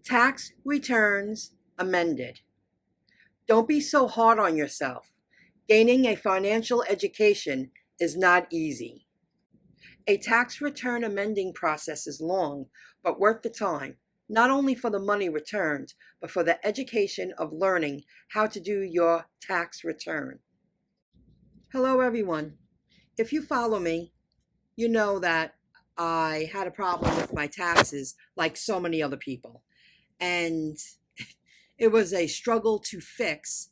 Tax returns amended. Don't be so hard on yourself. Gaining a financial education is not easy. A tax return amending process is long, but worth the time, not only for the money returned, but for the education of learning how to do your tax return. Hello, everyone. If you follow me, you know that I had a problem with my taxes like so many other people. And it was a struggle to fix.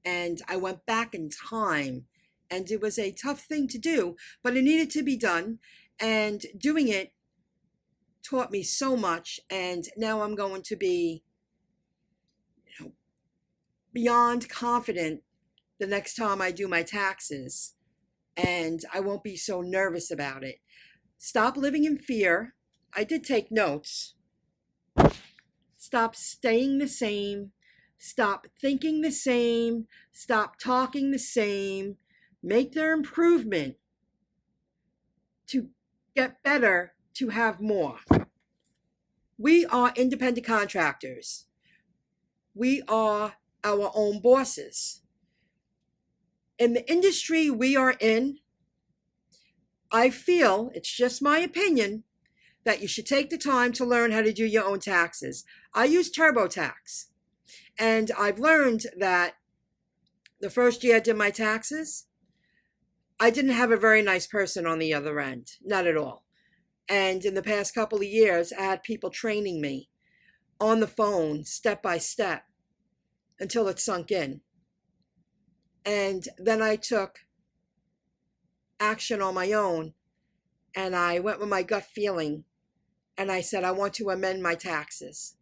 And I went back in time, and it was a tough thing to do, but it needed to be done. And doing it taught me so much. And now I'm going to be, beyond confident the next time I do my taxes. And I won't be so nervous about it. Stop living in fear. I did take notes. Stop staying the same. Stop thinking the same. Stop talking the same. Make their improvement to get better, to have more. We are independent contractors. We are our own bosses. In the industry we are in, I feel, it's just my opinion, that you should take the time to learn how to do your own taxes. I use TurboTax, and I've learned that the first year I did my taxes, I didn't have a very nice person on the other end, not at all. And in the past couple of years, I had people training me on the phone, step by step, until it sunk in. And then I took action on my own, and I went with my gut feeling, and I said, I want to amend my taxes.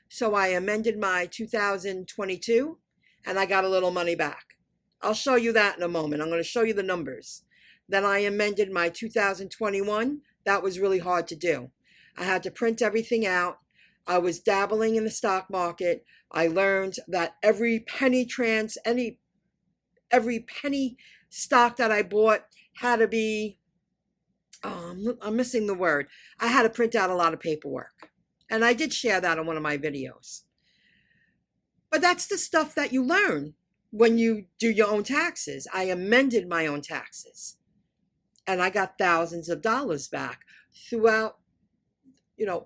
So I amended my 2022, and I got a little money back. I'll show you that in a moment. I'm going to show you the numbers. Then I amended my 2021. That was really hard to do. I had to print everything out. I was dabbling in the stock market. I learned that every penny stock that I bought had to be, I'm missing the word. I had to print out a lot of paperwork. And I did share that on one of my videos. But that's the stuff that you learn when you do your own taxes. I amended my own taxes, and I got thousands of dollars back throughout,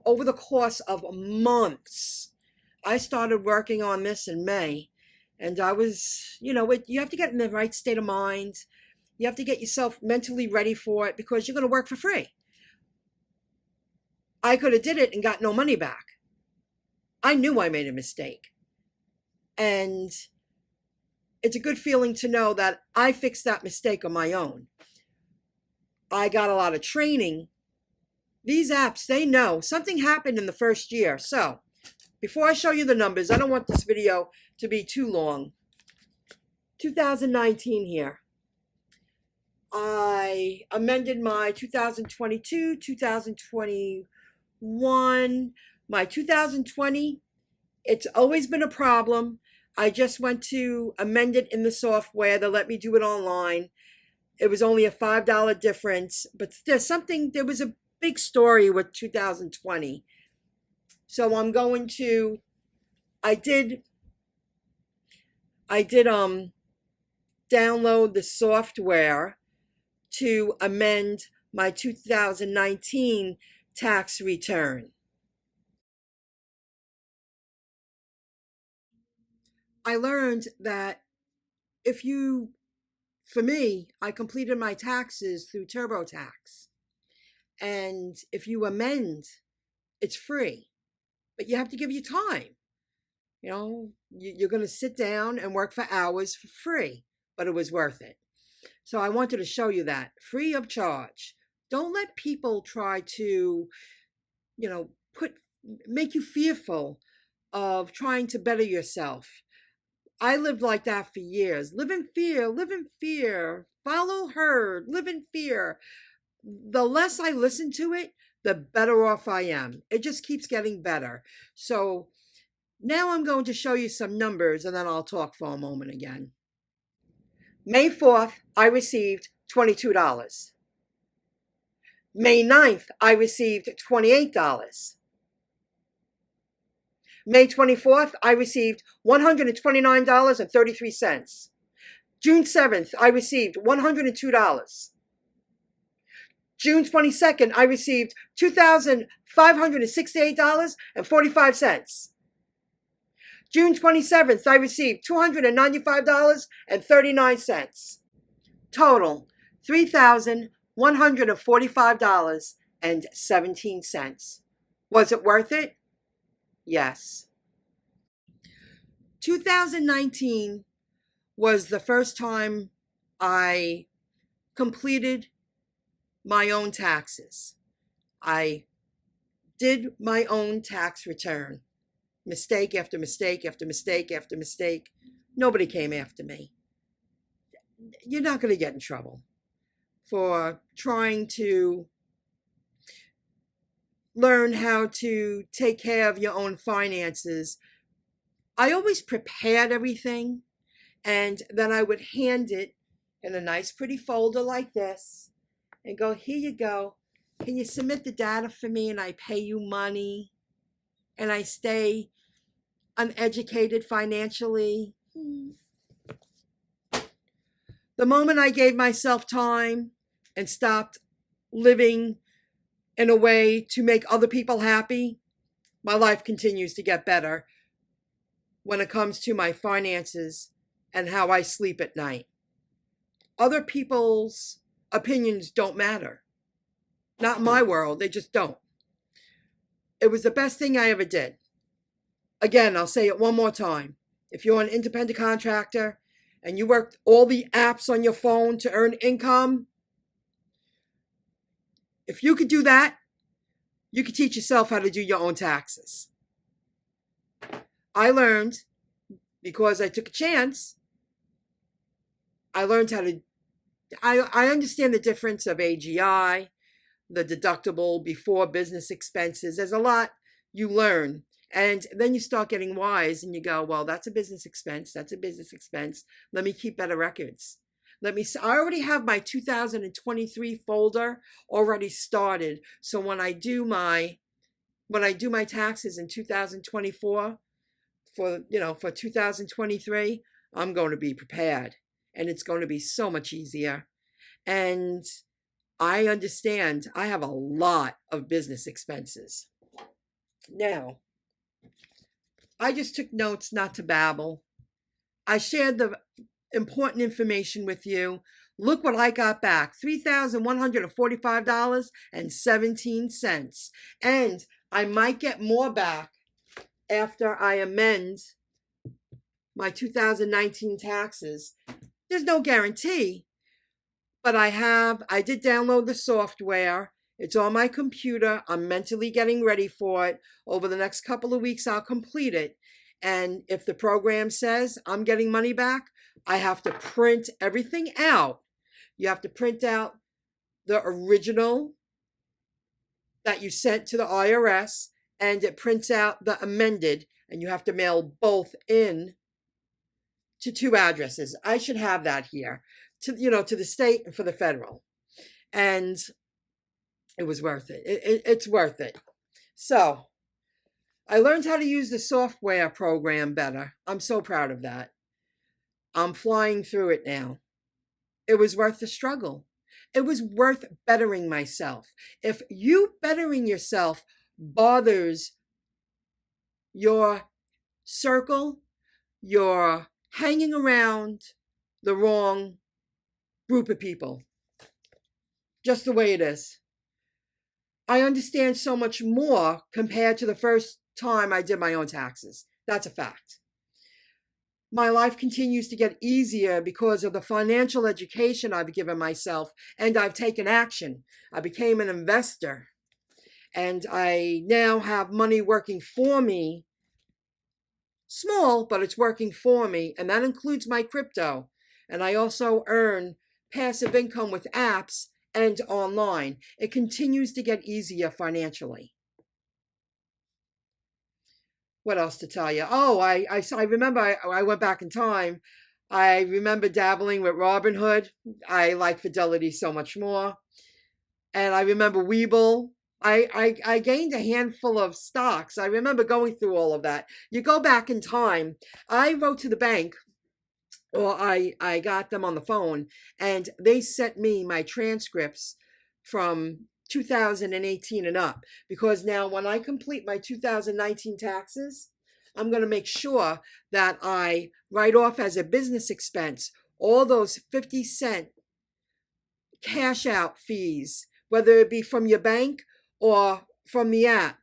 over the course of months. I started working on this in May, and I was, you have to get in the right state of mind. You have to get yourself mentally ready for it, because you're going to work for free. I could have did it and got no money back. I knew I made a mistake. And it's a good feeling to know that I fixed that mistake on my own. I got a lot of training. These apps, they know something happened in the first year. So before I show you the numbers, I don't want this video to be too long. 2019 here. I amended my 2022, 2021, my 2020. It's always been a problem. I just went to amend it in the software. They let me do it online. It was only a $5 difference, but there was a big story with 2020. So I'm going to, I did download the software to amend my 2019 tax return. I learned that for me, I completed my taxes through TurboTax. And if you amend, it's free, but you have to give you time. You're going to sit down and work for hours for free, but it was worth it. So I wanted to show you that, free of charge. Don't let people try to, make you fearful of trying to better yourself. I lived like that for years. Live in fear, follow herd, live in fear. The less I listen to it, the better off I am. It just keeps getting better. So now I'm going to show you some numbers, and then I'll talk for a moment again. May 4th, I received $22. May 9th, I received $28. May 24th, I received $129.33. June 7th, I received $102. June 22nd, I received $2,568.45. June 27th, I received $295.39. Total, $3,145.17. Was it worth it? Yes. 2019 was the first time I completed my own taxes. I did my own tax return. Mistake after mistake after mistake after mistake. Nobody came after me. You're not going to get in trouble for trying to learn how to take care of your own finances. I always prepared everything, and then I would hand it in a nice pretty folder like this and go, here you go. Can you submit the data for me and I pay you money and I stay uneducated financially? The moment I gave myself time and stopped living in a way to make other people happy, my life continues to get better when it comes to my finances and how I sleep at night. Other people's opinions don't matter. Not in my world, they just don't. It was the best thing I ever did. Again, I'll say it one more time. If you're an independent contractor and you work all the apps on your phone to earn income, if you could do that, you could teach yourself how to do your own taxes. I learned, because I took a chance, I learned how to, I understand the difference of AGI, the deductible before business expenses. There's a lot you learn. And then you start getting wise and you go, well, that's a business expense. That's a business expense. Let me keep better records. I already have my 2023 folder already started. So when I do my taxes in 2024 for 2023, I'm going to be prepared and it's going to be so much easier. And I understand I have a lot of business expenses. Now, I just took notes not to babble. I shared the important information with you. Look what I got back, $3,145.17. And I might get more back after I amend my 2019 taxes. There's no guarantee, but I did download the software. It's on my computer. I'm mentally getting ready for it. Over the next couple of weeks, I'll complete it. And if the program says I'm getting money back, I have to print everything out. You have to print out the original that you sent to the IRS, and it prints out the amended, and you have to mail both in to 2 addresses. I should have that here, to the state and for the federal. And it was worth it. It's worth it. So I learned how to use the software program better. I'm so proud of that. I'm flying through it now. It was worth the struggle. It was worth bettering myself. If you bettering yourself bothers your circle, you're hanging around the wrong group of people. Just the way it is. I understand so much more compared to the first time I did my own taxes. That's a fact. My life continues to get easier because of the financial education I've given myself, and I've taken action. I became an investor, and I now have money working for me. Small, but it's working for me, and that includes my crypto. And I also earn passive income with apps and online. It continues to get easier financially. What else to tell you? Oh, I remember I went back in time. I remember dabbling with Robinhood. I like Fidelity so much more. And I remember Webull. I gained a handful of stocks. I remember going through all of that. You go back in time. I wrote to the bank, or I got them on the phone, and they sent me my transcripts from 2018 and up, because now when I complete my 2019 taxes, I'm going to make sure that I write off as a business expense all those 50-cent cash out fees, whether it be from your bank or from the app.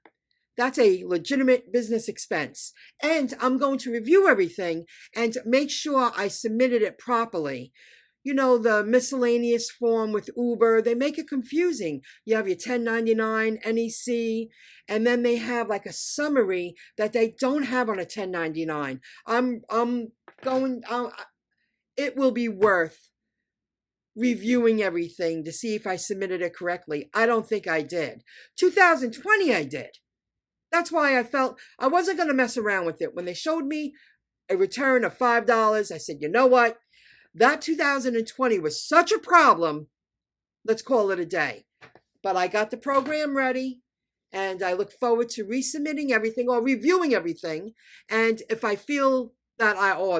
That's a legitimate business expense. And I'm going to review everything and make sure I submitted it properly. You know, the miscellaneous form with Uber, they make it confusing. You have your 1099, NEC, and then they have like a summary that they don't have on a 1099. I'm going, it will be worth reviewing everything to see if I submitted it correctly. I don't think I did. 2020, I did. That's why I felt I wasn't going to mess around with it. When they showed me a return of $5, I said, you know what? That 2020 was such a problem. Let's call it a day. But I got the program ready, and I look forward to resubmitting everything or reviewing everything. And if I feel that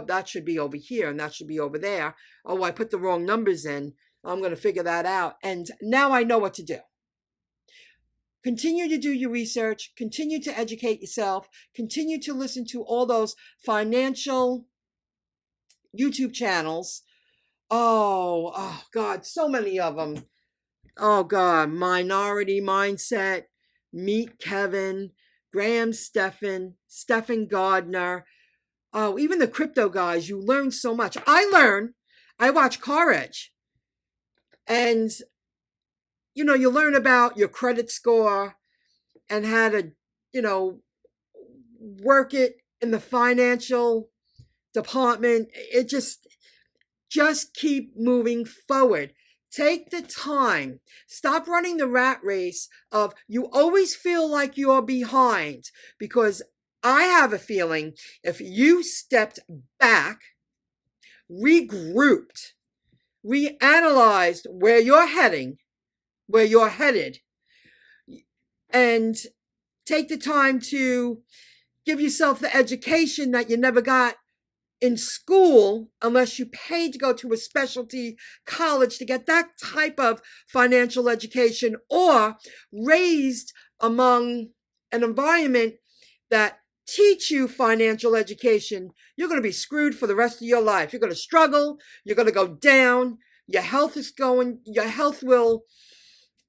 that should be over here and that should be over there, oh, I put the wrong numbers in, I'm going to figure that out. And now I know what to do. Continue to do your research, continue to educate yourself, continue to listen to all those financial YouTube channels. Oh God, so many of them. Oh God, Minority Mindset, Meet Kevin, Graham Stephan Gardner. Oh, even the crypto guys, you learn so much. I watch Car Edge, and you learn about your credit score and how to, work it in the financial department. It just keep moving forward. Take the time. Stop running the rat race of you always feel like you're behind, because I have a feeling if you stepped back, regrouped, reanalyzed where you're heading, where you're headed, and take the time to give yourself the education that you never got in school unless you paid to go to a specialty college to get that type of financial education, or raised among an environment that teach you financial education, you're going to be screwed for the rest of your life. You're going to struggle. You're going to go down. Your health will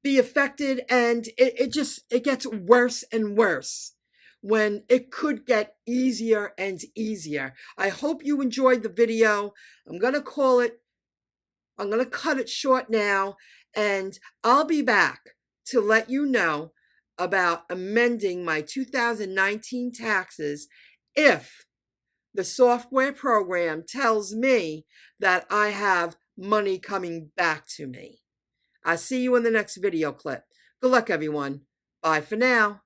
be affected, and it gets worse and worse when it could get easier and easier. I hope you enjoyed the video. I'm going to cut it short now, and I'll be back to let you know about amending my 2019 taxes if the software program tells me that I have money coming back to me. I'll see you in the next video clip. Good luck, everyone. Bye for now.